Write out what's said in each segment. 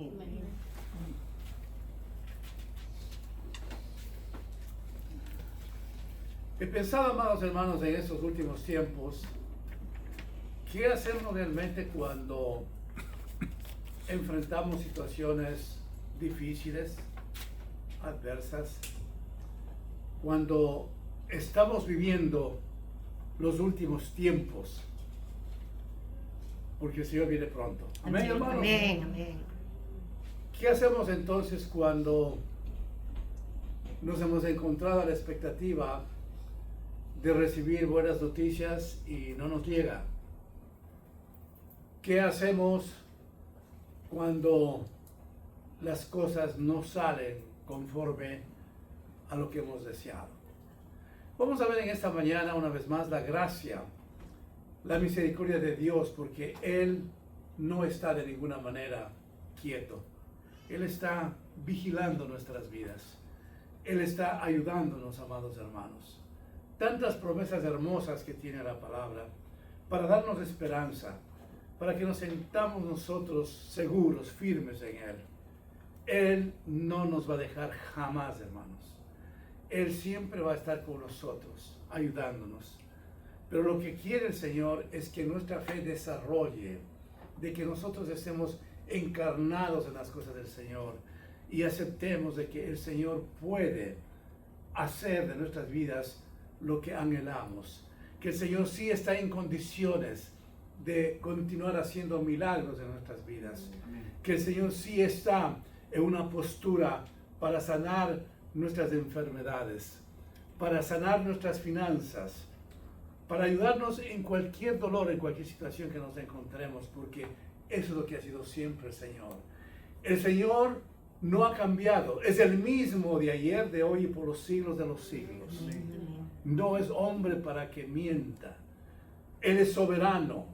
Amén. He pensado, amados hermanos, en estos últimos tiempos, ¿qué hacemos realmente cuando enfrentamos situaciones difíciles, adversas, cuando estamos viviendo los últimos tiempos? Porque el Señor viene pronto. Amén, hermanos. Amén, amén. ¿Qué hacemos entonces cuando nos hemos encontrado a la expectativa de recibir buenas noticias y no nos llega? ¿Qué hacemos cuando las cosas no salen conforme a lo que hemos deseado? Vamos a ver en esta mañana una vez más la gracia, la misericordia de Dios, porque Él no está de ninguna manera quieto. Él está vigilando nuestras vidas. Él está ayudándonos, amados hermanos. Tantas promesas hermosas que tiene la palabra para darnos esperanza, para que nos sentamos nosotros seguros, firmes en Él. Él no nos va a dejar jamás, hermanos. Él siempre va a estar con nosotros, ayudándonos. Pero lo que quiere el Señor es que nuestra fe desarrolle, de que nosotros estemos encarnados en las cosas del Señor y aceptemos de que el Señor puede hacer de nuestras vidas lo que anhelamos, que el Señor sí está en condiciones de continuar haciendo milagros en nuestras vidas, que el Señor sí está en una postura para sanar nuestras enfermedades, para sanar nuestras finanzas, para ayudarnos en cualquier dolor, en cualquier situación que nos encontremos, porque eso es lo que ha sido siempre el Señor. El Señor no ha cambiado, es el mismo de ayer, de hoy y por los siglos de los siglos. No es hombre para que mienta. Él es soberano.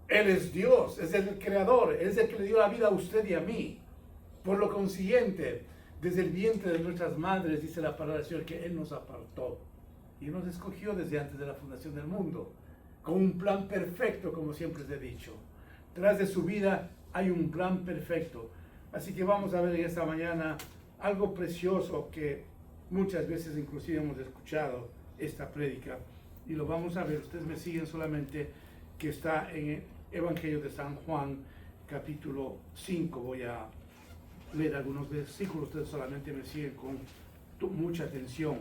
Él es Dios, es el creador, es el que le dio la vida a usted y a mí. Por lo consiguiente, desde el vientre de nuestras madres, dice la palabra del Señor, que Él nos apartó y nos escogió desde antes de la fundación del mundo, con un plan perfecto, como siempre les he dicho. Tras de su vida hay un plan perfecto. Así que vamos a ver en esta mañana algo precioso que muchas veces inclusive hemos escuchado esta prédica, y lo vamos a ver. Ustedes me siguen solamente, que está en el Evangelio de San Juan, capítulo 5. Voy a leer algunos versículos, ustedes solamente me siguen con mucha atención.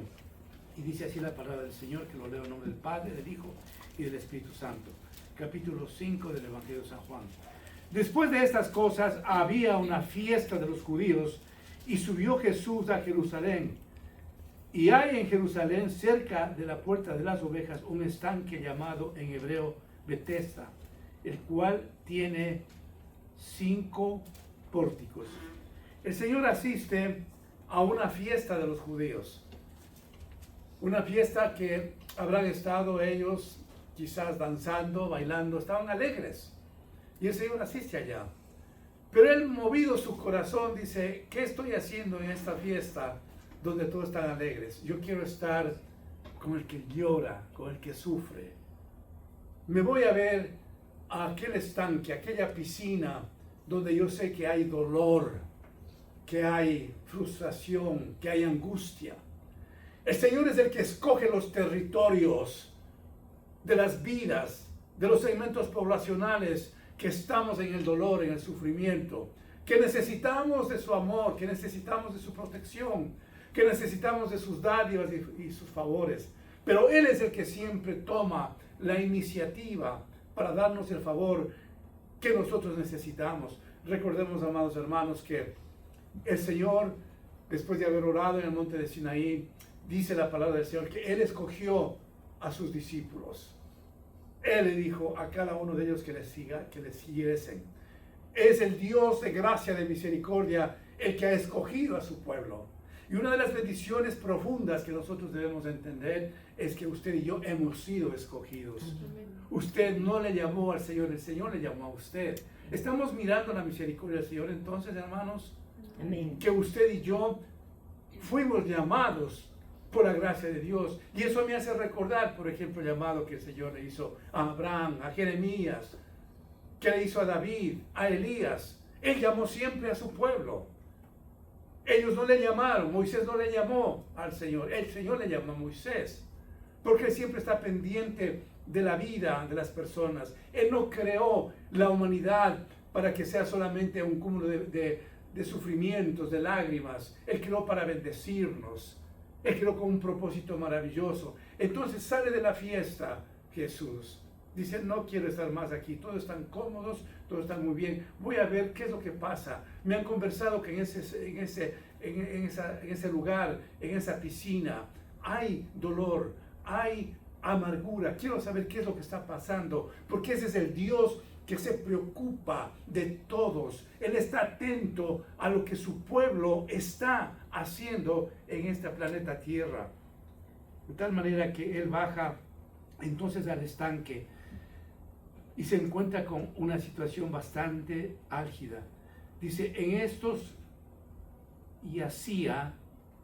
Y dice así la palabra del Señor, que lo leo en nombre del Padre, del Hijo y del Espíritu Santo. Capítulo 5 del Evangelio de San Juan. Después de estas cosas había una fiesta de los judíos, y subió Jesús a Jerusalén. Y hay en Jerusalén, cerca de la puerta de las ovejas, un estanque llamado en hebreo Betesda, el cual tiene 5 pórticos. El Señor asiste a una fiesta de los judíos, una fiesta que habrán estado ellos quizás danzando, bailando, estaban alegres, y el Señor asiste allá. Pero Él, movido su corazón, dice: ¿qué estoy haciendo en esta fiesta donde todos están alegres? Yo quiero estar con el que llora, con el que sufre. Me voy a ver a aquel estanque, aquella piscina donde yo sé que hay dolor, que hay frustración, que hay angustia. El Señor es el que escoge los territorios de las vidas, de los segmentos poblacionales que estamos en el dolor, en el sufrimiento, que necesitamos de su amor, que necesitamos de su protección, que necesitamos de sus dádivas y sus favores. Pero Él es el que siempre toma la iniciativa para darnos el favor que nosotros necesitamos. Recordemos, amados hermanos, que el Señor, después de haber orado en el monte de Sinaí, dice la palabra del Señor que Él escogió a sus discípulos. Él le dijo a cada uno de ellos que les siguiesen. Es el Dios de gracia, de misericordia, el que ha escogido a su pueblo. Y una de las bendiciones profundas que nosotros debemos entender es que usted y yo hemos sido escogidos. Usted no le llamó al Señor, el Señor le llamó a usted. Estamos mirando la misericordia del Señor entonces, hermanos. Amén. Que usted y yo fuimos llamados por la gracia de Dios. Y eso me hace recordar, por ejemplo, el llamado que el Señor le hizo a Abraham, a Jeremías, que le hizo a David, a Elías. Él llamó siempre a su pueblo. Ellos no le llamaron, Moisés no le llamó al Señor, el Señor le llamó a Moisés, porque Él siempre está pendiente de la vida de las personas. Él no creó la humanidad para que sea solamente un cúmulo de sufrimientos, de lágrimas. Él creó para bendecirnos. Él creó con un propósito maravilloso. Entonces sale de la fiesta Jesús. Dice, no quiero estar más aquí. Todos están cómodos, todos están muy bien. Voy a ver qué es lo que pasa. Me han conversado que en ese lugar, en esa piscina, hay dolor, hay amargura. Quiero saber qué es lo que está pasando, porque ese es el Dios que se preocupa de todos. Él está atento a lo que su pueblo está haciendo en este planeta Tierra. De tal manera que Él baja entonces al estanque y se encuentra con una situación bastante álgida. Dice, en estos y hacía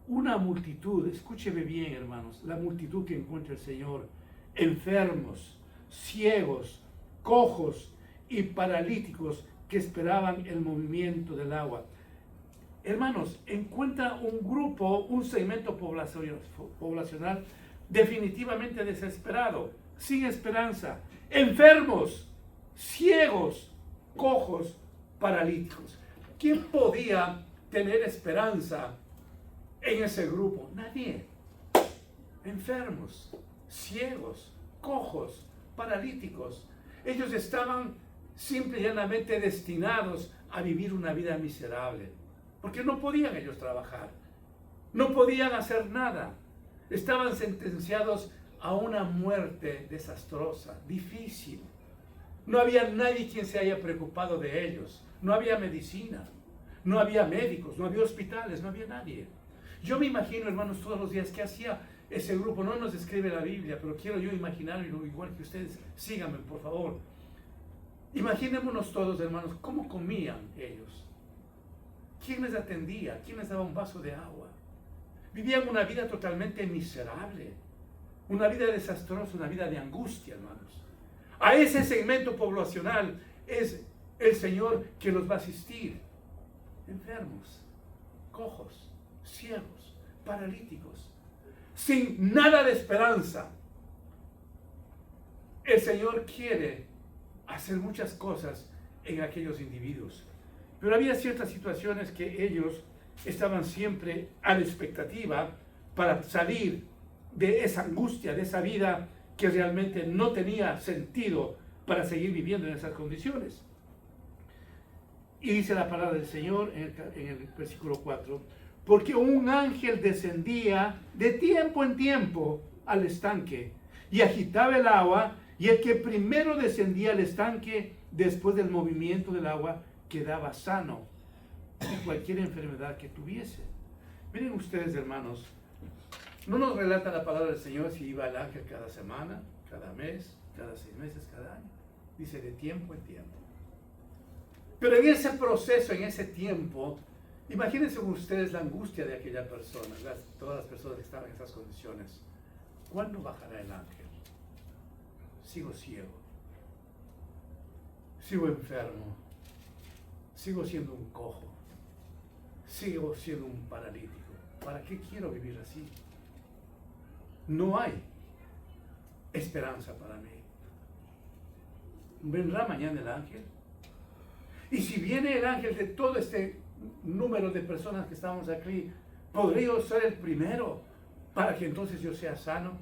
una multitud, escúcheme bien hermanos, la multitud que encuentra el Señor, enfermos, ciegos, cojos y paralíticos que esperaban el movimiento del agua. Hermanos, encuentra un grupo, un segmento poblacional definitivamente desesperado, sin esperanza, enfermos, ciegos, cojos, paralíticos. ¿Quién podía tener esperanza en ese grupo? Nadie. Enfermos, ciegos, cojos, paralíticos. Ellos estaban simple y llanamente destinados a vivir una vida miserable, porque no podían ellos trabajar, no podían hacer nada. Estaban sentenciados a una muerte desastrosa, difícil. No había nadie quien se haya preocupado de ellos. No había medicina, no había médicos, no había hospitales, no había nadie. Yo me imagino, hermanos, todos los días, ¿qué hacía ese grupo? No nos describe la Biblia, pero quiero yo imaginarlo igual que ustedes. Síganme, por favor. Imaginémonos todos, hermanos, cómo comían ellos. ¿Quién les atendía? ¿Quién les daba un vaso de agua? Vivían una vida totalmente miserable, una vida desastrosa, una vida de angustia, hermanos. A ese segmento poblacional es el Señor que los va a asistir. Enfermos, cojos, ciegos, paralíticos, sin nada de esperanza. El Señor quiere hacer muchas cosas en aquellos individuos, pero había ciertas situaciones que ellos estaban siempre a la expectativa para salir de esa angustia, de esa vida que realmente no tenía sentido para seguir viviendo en esas condiciones. Y dice la palabra del Señor en el versículo 4, porque un ángel descendía de tiempo en tiempo al estanque y agitaba el agua, y el que primero descendía al estanque después del movimiento del agua quedaba sano de cualquier enfermedad que tuviese. Miren ustedes, hermanos, no nos relata la palabra del Señor si iba el ángel cada semana, cada mes, cada 6 meses, cada año. Dice de tiempo en tiempo. Pero en ese proceso, en ese tiempo, imagínense ustedes la angustia de aquella persona, todas las personas que estaban en esas condiciones. ¿Cuándo bajará el ángel? Sigo ciego, sigo enfermo, sigo siendo un cojo, sigo siendo un paralítico. ¿Para qué quiero vivir así? No hay esperanza para mí. ¿Vendrá mañana el ángel? Y si viene el ángel de todo este número de personas que estamos aquí, ¿podría yo ser el primero para que entonces yo sea sano?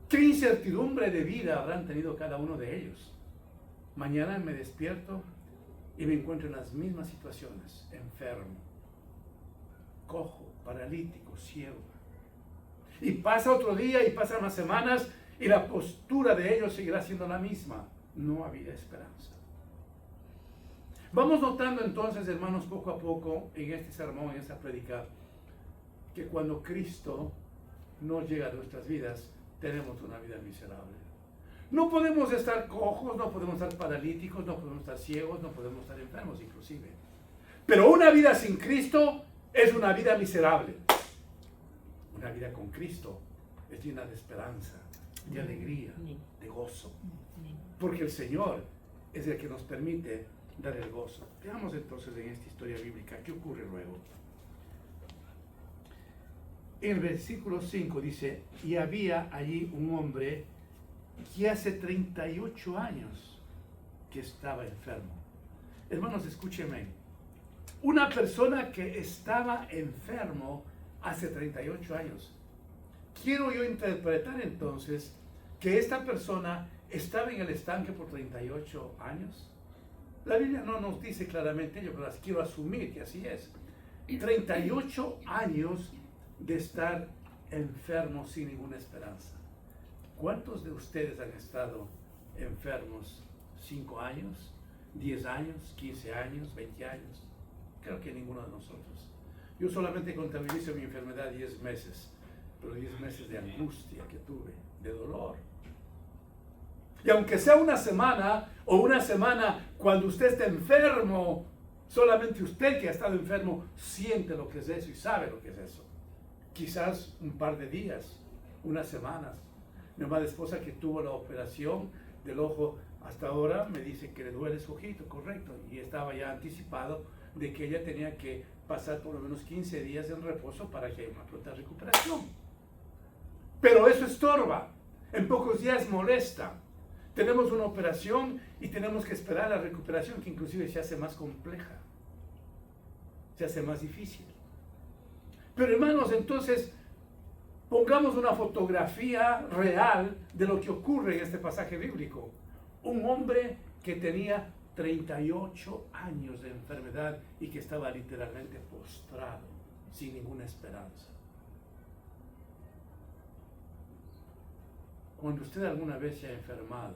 ¿Qué incertidumbre de vida habrán tenido cada uno de ellos? Mañana me despierto y me encuentro en las mismas situaciones, enfermo, cojo, paralítico, ciego. Y pasa otro día y pasan las semanas y la postura de ellos seguirá siendo la misma. No había esperanza. Vamos notando entonces, hermanos, poco a poco en este sermón, en esta prédica, que cuando Cristo no llega a nuestras vidas, tenemos una vida miserable. No podemos estar cojos, no podemos estar paralíticos, no podemos estar ciegos, no podemos estar enfermos inclusive. Pero una vida sin Cristo es una vida miserable. Una vida con Cristo es llena de esperanza, de alegría, de gozo. Porque el Señor es el que nos permite dar el gozo. Veamos entonces en esta historia bíblica qué ocurre luego. En el versículo 5 dice, y había allí un hombre que hace 38 años que estaba enfermo. Hermanos, escúchenme. Una persona que estaba enfermo hace 38 años. Quiero yo interpretar entonces que esta persona estaba en el estanque por 38 años. La Biblia no nos dice claramente ello, pero las quiero asumir que así es. 38 años de estar enfermo sin ninguna esperanza. ¿Cuántos de ustedes han estado enfermos 5 años, 10 años, 15 años, 20 años? Creo que ninguno de nosotros. Yo solamente contabilizo mi enfermedad 10 meses, pero 10 meses de angustia que tuve, de dolor. Y aunque sea una semana o una semana cuando usted esté enfermo, solamente usted que ha estado enfermo siente lo que es eso y sabe lo que es eso. Quizás un par de días, unas semanas. Mi amada esposa que tuvo la operación del ojo hasta ahora me dice que le duele su ojito, correcto, y estaba ya anticipado de que ella tenía que pasar por lo menos 15 días en reposo para que haya una pronta recuperación. Pero eso estorba, en pocos días molesta. Tenemos una operación y tenemos que esperar la recuperación, que inclusive se hace más compleja, se hace más difícil. Pero hermanos, entonces, pongamos una fotografía real de lo que ocurre en este pasaje bíblico. Un hombre que tenía 38 años de enfermedad y que estaba literalmente postrado, sin ninguna esperanza. Cuando usted alguna vez se ha enfermado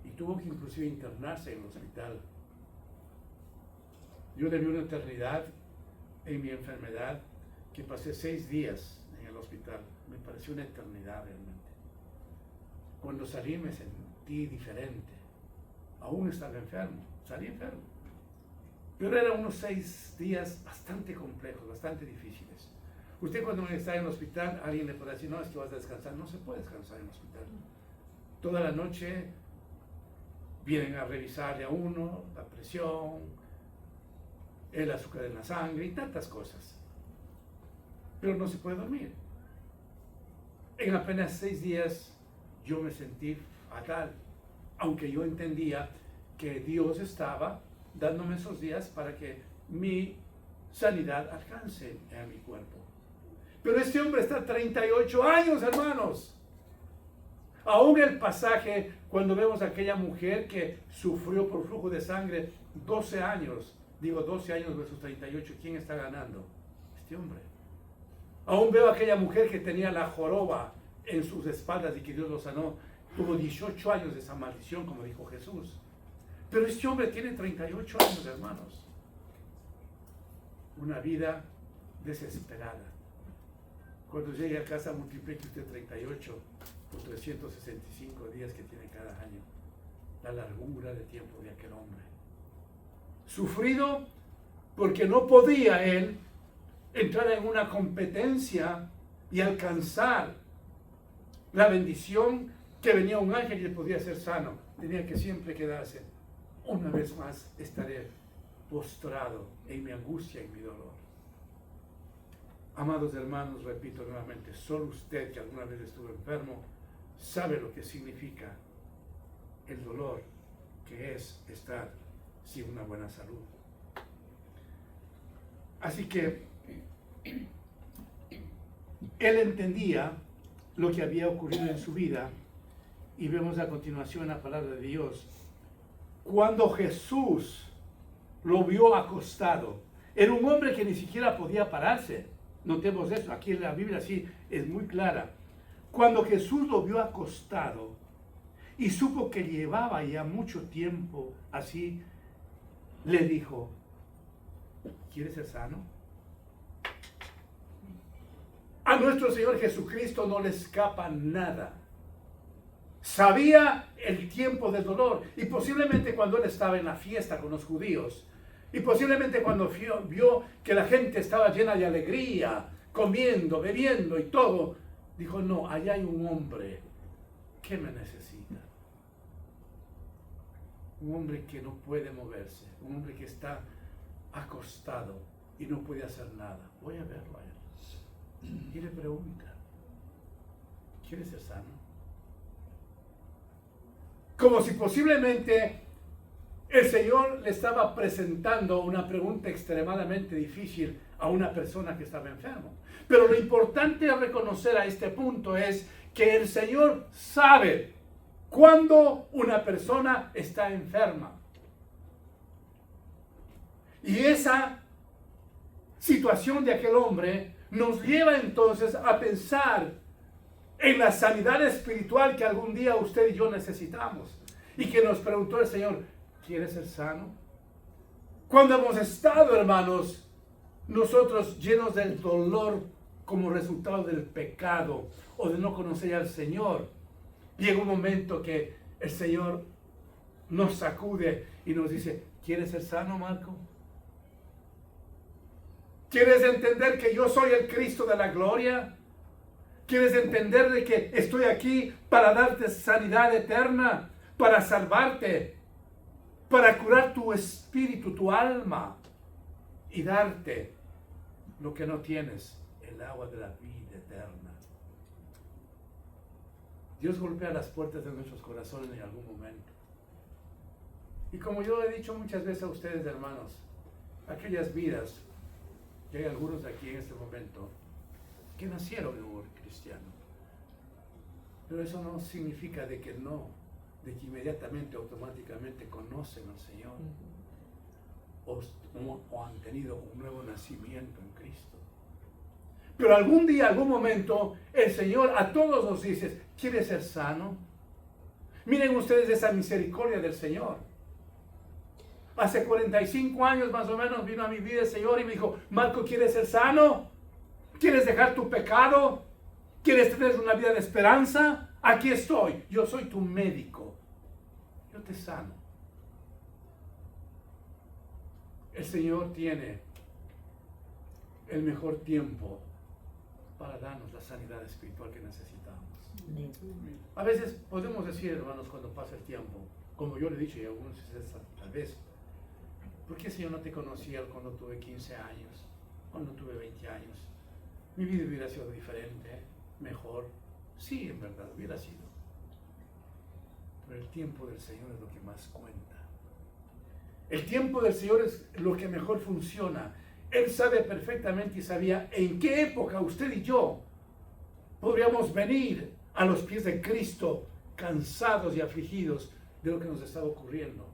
y tuvo que inclusive internarse en el hospital, yo le vi una eternidad en mi enfermedad que pasé 6 días en el hospital. Me pareció una eternidad realmente. Cuando salí me sentí diferente. Aún estaba enfermo, salí enfermo. Pero eran unos 6 días bastante complejos, bastante difíciles. Usted cuando está en el hospital, alguien le puede decir, no, es que vas a descansar. No se puede descansar en el hospital. Toda la noche vienen a revisarle a uno la presión, el azúcar en la sangre y tantas cosas. Pero no se puede dormir. En apenas 6 días yo me sentí fatal, aunque yo entendía que Dios estaba dándome esos días para que mi sanidad alcance a mi cuerpo. Pero este hombre está 38 años, hermanos. Aún el pasaje, cuando vemos a aquella mujer que sufrió por flujo de sangre 12 años, digo 12 años versus 38, ¿quién está ganando? Este hombre. Aún veo a aquella mujer que tenía la joroba en sus espaldas y que Dios lo sanó. Tuvo 18 años de esa maldición, como dijo Jesús. Pero este hombre tiene 38 años, hermanos. Una vida desesperada. Cuando llegue a casa, multiplique usted 38 por 365 días que tiene cada año. La largura de tiempo de aquel hombre. Sufrido porque no podía él entrar en una competencia y alcanzar la bendición que venía un ángel y le podía hacer sano. Tenía que siempre quedarse. Una vez más estaré postrado en mi angustia y mi dolor. Amados hermanos, repito nuevamente, solo usted que alguna vez estuvo enfermo sabe lo que significa el dolor que es estar sin una buena salud. Así que él entendía lo que había ocurrido en su vida y vemos a continuación la palabra de Dios. Cuando Jesús lo vio acostado, era un hombre que ni siquiera podía pararse. Notemos eso, aquí en la Biblia sí es muy clara. Cuando Jesús lo vio acostado y supo que llevaba ya mucho tiempo así, le dijo, ¿quieres ser sano? A nuestro Señor Jesucristo no le escapa nada. Sabía el tiempo del dolor y posiblemente cuando él estaba en la fiesta con los judíos y posiblemente cuando vio que la gente estaba llena de alegría, comiendo, bebiendo y todo, dijo, no, allá hay un hombre que me necesita. un hombre que no puede moverse, un hombre que está acostado y no puede hacer nada. Voy a verlo a él y le pregunta, ¿quieres ser sano? Como si posiblemente el Señor le estaba presentando una pregunta extremadamente difícil a una persona que estaba enfermo. Pero lo importante a reconocer a este punto es que el Señor sabe cuando una persona está enferma. Y esa situación de aquel hombre nos lleva entonces a pensar en la sanidad espiritual que algún día usted y yo necesitamos. Y que nos preguntó el Señor, ¿quieres ser sano? Cuando hemos estado, hermanos, nosotros llenos del dolor como resultado del pecado o de no conocer al Señor, llega un momento que el Señor nos sacude y nos dice, ¿quieres ser sano, Marco? ¿Quieres entender que yo soy el Cristo de la gloria? ¿Quieres entender de que estoy aquí para darte sanidad eterna, para salvarte, para curar tu espíritu, tu alma y darte lo que no tienes, el agua de la vida eterna? Dios golpea las puertas de nuestros corazones en algún momento. Y como yo he dicho muchas veces a ustedes, hermanos, aquellas vidas, y hay algunos aquí en este momento, que nacieron en un hogar cristiano. Pero eso no significa de que inmediatamente, automáticamente conocen al Señor o han tenido un nuevo nacimiento en Cristo. Pero algún día, algún momento, el Señor a todos nos dice, ¿quieres ser sano? Miren ustedes esa misericordia del Señor. Hace 45 años más o menos vino a mi vida el Señor y me dijo, Marco, ¿quieres ser sano? ¿Quieres dejar tu pecado? ¿Quieres tener una vida de esperanza? Aquí estoy, yo soy tu médico. Yo te sano. El Señor tiene el mejor tiempo para darnos la sanidad espiritual que necesitamos. A veces podemos decir, hermanos, cuando pasa el tiempo, como yo le he dicho y a algunos tal vez, ¿por qué, Señor, no te conocía cuando tuve 15 años, cuando tuve 20 años? Mi vida hubiera sido diferente, mejor. Sí, en verdad, hubiera sido. Pero el tiempo del Señor es lo que más cuenta. El tiempo del Señor es lo que mejor funciona. Él sabe perfectamente y sabía en qué época usted y yo podríamos venir a los pies de Cristo, cansados y afligidos de lo que nos estaba ocurriendo.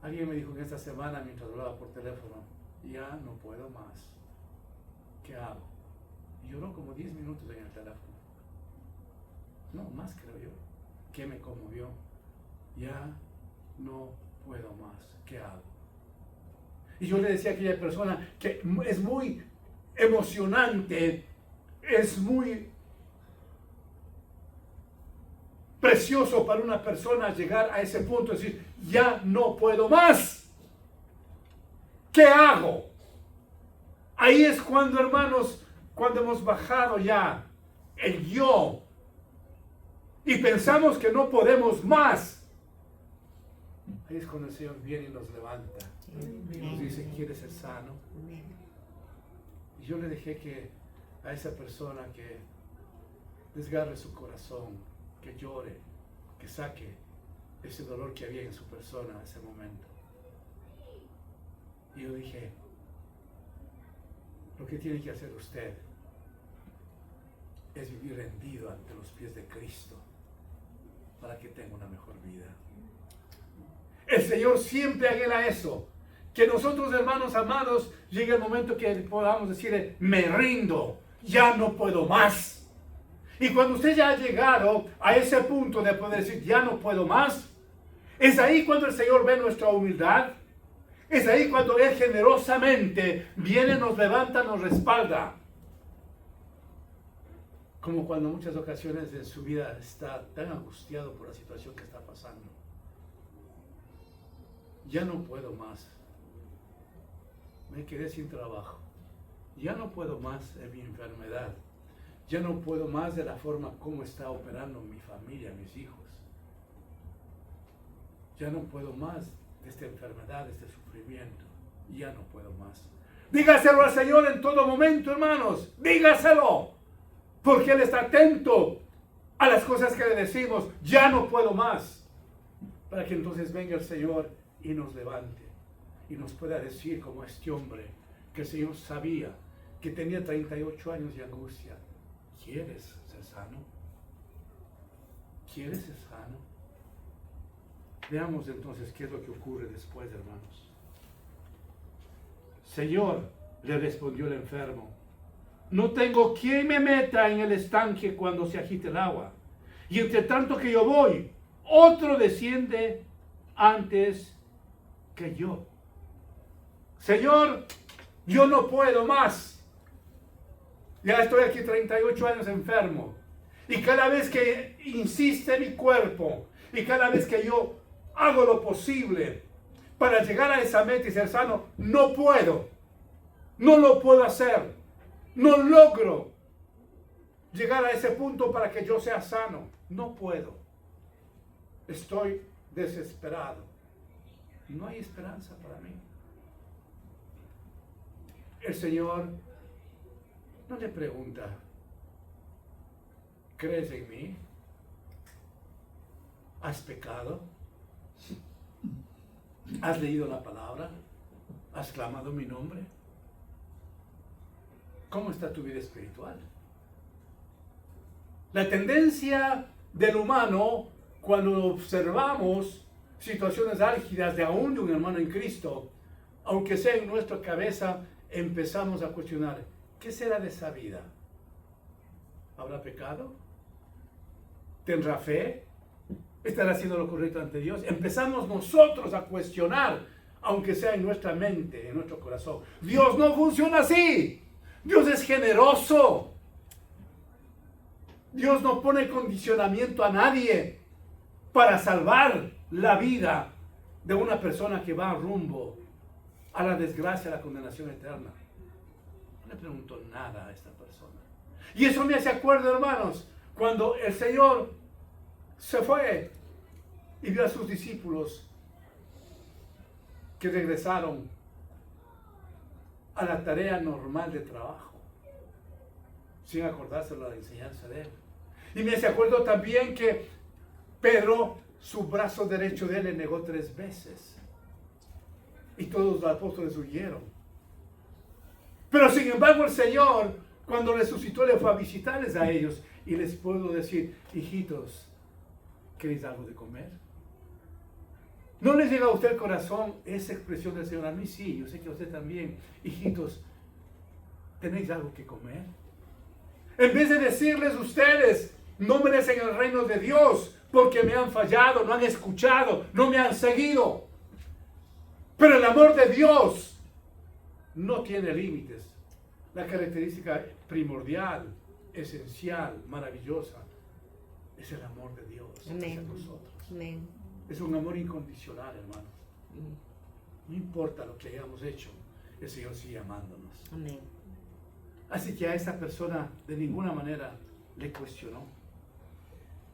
Alguien me dijo en esta semana, mientras hablaba por teléfono, ya no puedo más. ¿Qué hago? Y lloró como 10 minutos en el teléfono. No, más creo yo. ¿Qué me conmovió? Ya no puedo más. ¿Qué hago? Y yo le decía a aquella persona que es muy emocionante, es muy precioso para una persona llegar a ese punto de decir, ya no puedo más. ¿Qué hago? Ahí es cuando, hermanos, cuando hemos bajado ya el yo y pensamos que no podemos más. Ahí es cuando el Señor viene y nos levanta y nos dice, ¿quieres ser sano? Y yo le dejé que a esa persona que desgarre su corazón, que llore, que saque ese dolor que había en su persona en ese momento. Y yo dije, lo que tiene que hacer usted es vivir rendido ante los pies de Cristo para que tenga una mejor vida. El Señor siempre anhela eso, que nosotros, hermanos amados, llegue el momento que podamos decirle, me rindo, ya no puedo más. Y cuando usted ya ha llegado a ese punto de poder decir, ya no puedo más, es ahí cuando el Señor ve nuestra humildad. Es ahí cuando Él generosamente viene, nos levanta, nos respalda. Como cuando en muchas ocasiones en su vida está tan angustiado por la situación que está pasando. Ya no puedo más. Me quedé sin trabajo. Ya no puedo más en mi enfermedad. Ya no puedo más de la forma como está operando mi familia, mis hijos. ya no puedo más de esta enfermedad, de este sufrimiento. Ya no puedo más. Dígaselo al Señor en todo momento, hermanos. Dígaselo. Porque Él está atento a las cosas que le decimos. Ya no puedo más. Para que entonces venga el Señor y nos levante. Y nos pueda decir, como este hombre, que el Señor sabía que tenía 38 años de angustia. ¿Quieres ser sano? ¿Quieres ser sano? Veamos entonces qué es lo que ocurre después, hermanos. Señor, le respondió el enfermo, no tengo quien me meta en el estanque cuando se agite el agua. Y entre tanto que yo voy, otro desciende antes que yo. Señor, yo no puedo más. Ya estoy aquí 38 años enfermo. Y cada vez que insiste mi cuerpo, y cada vez que yo hago lo posible para llegar a esa meta y ser sano, no puedo. No lo puedo hacer. No logro llegar a ese punto para que yo sea sano. No puedo. Estoy desesperado. No hay esperanza para mí. El Señor no le pregunta, ¿crees en mí? ¿Has pecado? ¿Has leído la palabra? ¿Has clamado mi nombre? ¿Cómo está tu vida espiritual? La tendencia del humano, cuando observamos situaciones álgidas de aún de un hermano en Cristo, aunque sea en nuestra cabeza, empezamos a cuestionar, ¿qué será de esa vida? ¿Habrá pecado? ¿Tendrá fe? ¿Estará haciendo lo correcto ante Dios? Empezamos nosotros a cuestionar, aunque sea en nuestra mente, en nuestro corazón. Dios no funciona así. Dios es generoso. Dios no pone condicionamiento a nadie para salvar la vida de una persona que va rumbo a la desgracia, a la condenación eterna. No le pregunto nada a esta persona. Y eso me hace acuerdo, hermanos, cuando el Señor se fue y vio a sus discípulos que regresaron a la tarea normal de trabajo, sin acordarse de la enseñanza de Él. Y me hace acuerdo también que Pedro, su brazo derecho de Él, le negó 3 veces. Y todos los apóstoles huyeron. Pero sin embargo el Señor, cuando resucitó, le fue a visitarles a ellos y les puedo decir, hijitos, ¿queréis algo de comer? ¿No les llega a usted el corazón esa expresión del Señor? A mí sí, yo sé que a usted también. Hijitos, ¿tenéis algo que comer? En vez de decirles ustedes, no merecen el reino de Dios porque me han fallado, no han escuchado, no me han seguido. Pero el amor de Dios no tiene límites. La característica primordial, esencial, maravillosa, es el amor de Dios hacia nosotros. Amén. Es un amor incondicional, hermanos. No importa lo que hayamos hecho, el Señor sigue amándonos. Amén. Así que a esta persona de ninguna manera le cuestionó.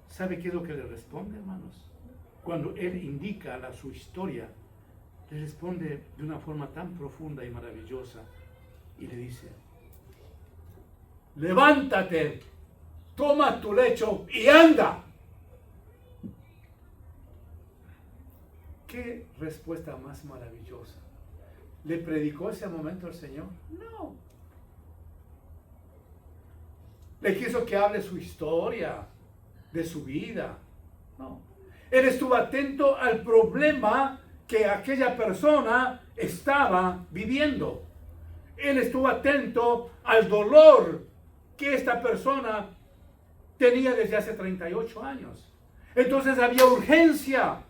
¿Sabe qué es lo que le responde, hermanos? Cuando Él indica su historia, le responde de una forma tan profunda y maravillosa y le dice, levántate, toma tu lecho y anda. ¿Qué respuesta más maravillosa? ¿Le predicó ese momento al Señor? No. ¿Le quiso que hable su historia, de su vida? No. Él estuvo atento al problema que aquella persona estaba viviendo. Él estuvo atento al dolor que esta persona tenía desde hace 38 años. Entonces había urgencia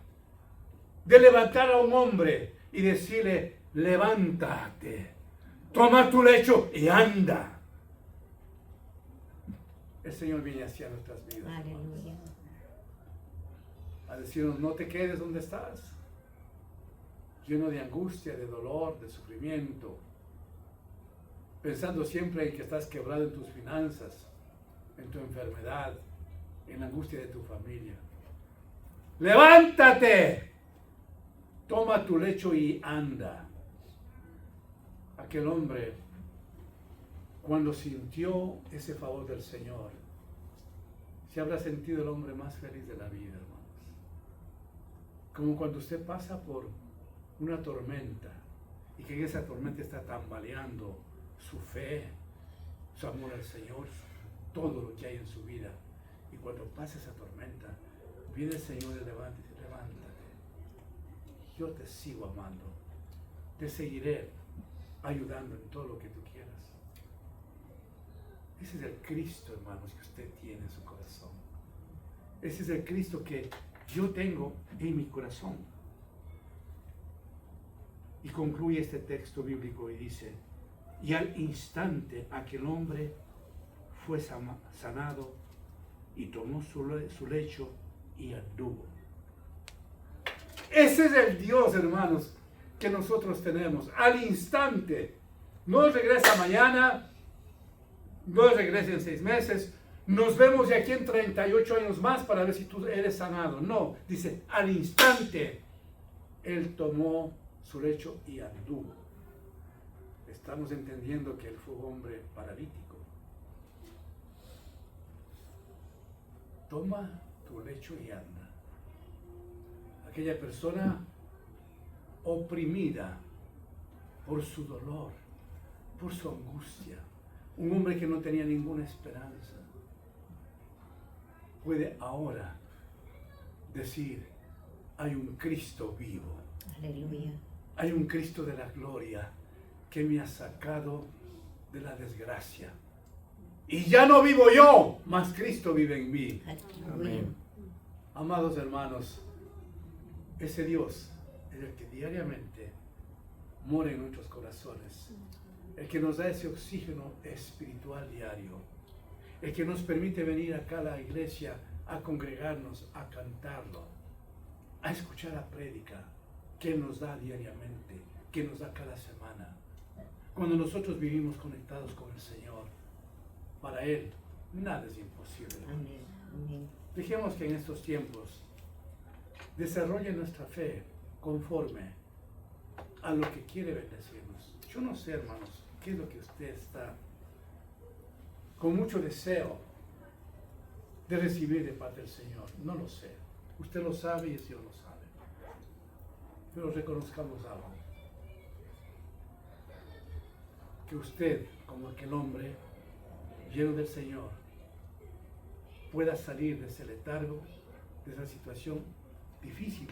de levantar a un hombre y decirle, levántate, toma tu lecho y anda. El Señor viene hacia nuestras vidas. Aleluya. A decirnos, no te quedes donde estás, lleno de angustia, de dolor, de sufrimiento, pensando siempre en que estás quebrado en tus finanzas, en tu enfermedad, en la angustia de tu familia. ¡Levántate! toma tu lecho y anda. Aquel hombre, cuando sintió ese favor del Señor, se habrá sentido el hombre más feliz de la vida, hermanos. Como cuando usted pasa por una tormenta y que en esa tormenta está tambaleando su fe, su amor al Señor, todo lo que hay en su vida. Y cuando pasa esa tormenta, viene el Señor y levántate, yo te sigo amando, te seguiré ayudando en todo lo que tú quieras. Ese es el Cristo, hermanos, que usted tiene en su corazón. Ese es el Cristo que yo tengo en mi corazón. Y concluye este texto bíblico y dice, y al instante aquel hombre fue sanado y tomó su lecho y anduvo. Ese es el Dios, hermanos, que nosotros tenemos. Al instante. No regresa mañana, no regresa en 6 meses, nos vemos de aquí en 38 años más para ver si tú eres sanado. No, dice, al instante, Él tomó su lecho y anduvo. Estamos entendiendo que Él fue un hombre paralítico. Toma tu lecho y anda. Aquella persona oprimida por su dolor, por su angustia, un hombre que no tenía ninguna esperanza, puede ahora decir, hay un Cristo vivo. Aleluya. Hay un Cristo de la gloria que me ha sacado de la desgracia. Y ya no vivo yo, mas Cristo vive en mí. Amén. Amados hermanos, ese Dios es el que diariamente mora en nuestros corazones, el que nos da ese oxígeno espiritual diario, el que nos permite venir acá a la iglesia a congregarnos, a cantarlo, a escuchar la prédica que nos da diariamente, que nos da cada semana. Cuando nosotros vivimos conectados con el Señor, para Él nada es imposible. Amén. Amén. Dejemos que en estos tiempos desarrolle nuestra fe conforme a lo que quiere bendecirnos. Yo no sé, hermanos, qué es lo que usted está con mucho deseo de recibir de parte del Señor. No lo sé. Usted lo sabe y el Señor lo sabe. Pero reconozcamos algo. Que usted, como aquel hombre lleno del Señor, pueda salir de ese letargo, de esa situación difícil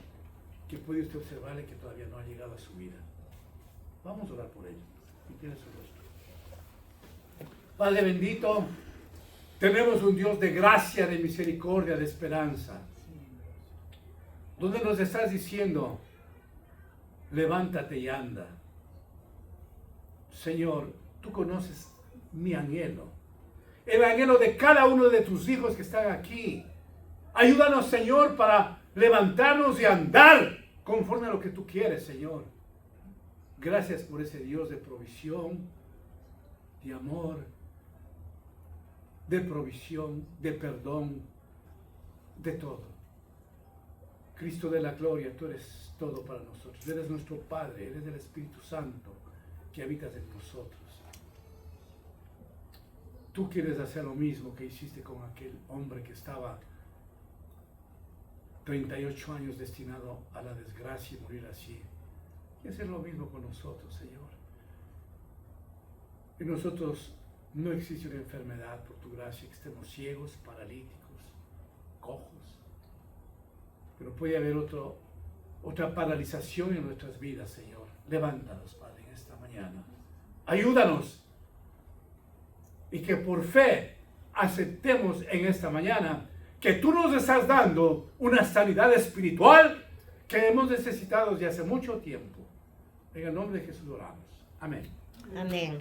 que puede usted observarle que todavía no ha llegado a su vida. Vamos a orar por ello. Incline su rostro. Padre bendito, tenemos un Dios de gracia, de misericordia, de esperanza, donde nos estás diciendo, levántate y anda. Señor, tú conoces mi anhelo, el anhelo de cada uno de tus hijos que están aquí. Ayúdanos, Señor, para levantarnos y andar conforme a lo que tú quieres, Señor. Gracias por ese Dios de provisión, de amor, de provisión, de perdón, de todo. Cristo de la gloria, tú eres todo para nosotros. Eres nuestro Padre, eres el Espíritu Santo que habitas en nosotros. Tú quieres hacer lo mismo que hiciste con aquel hombre que estaba 38 años destinado a la desgracia y morir así. Y hacer lo mismo con nosotros, Señor. En nosotros no existe una enfermedad por tu gracia, que estemos ciegos, paralíticos, cojos. Pero puede haber otra paralización en nuestras vidas, Señor. Levántanos, Padre, en esta mañana. Ayúdanos. Y que por fe aceptemos en esta mañana que tú nos estás dando una sanidad espiritual que hemos necesitado desde hace mucho tiempo. En el nombre de Jesús oramos. Amén. Amén.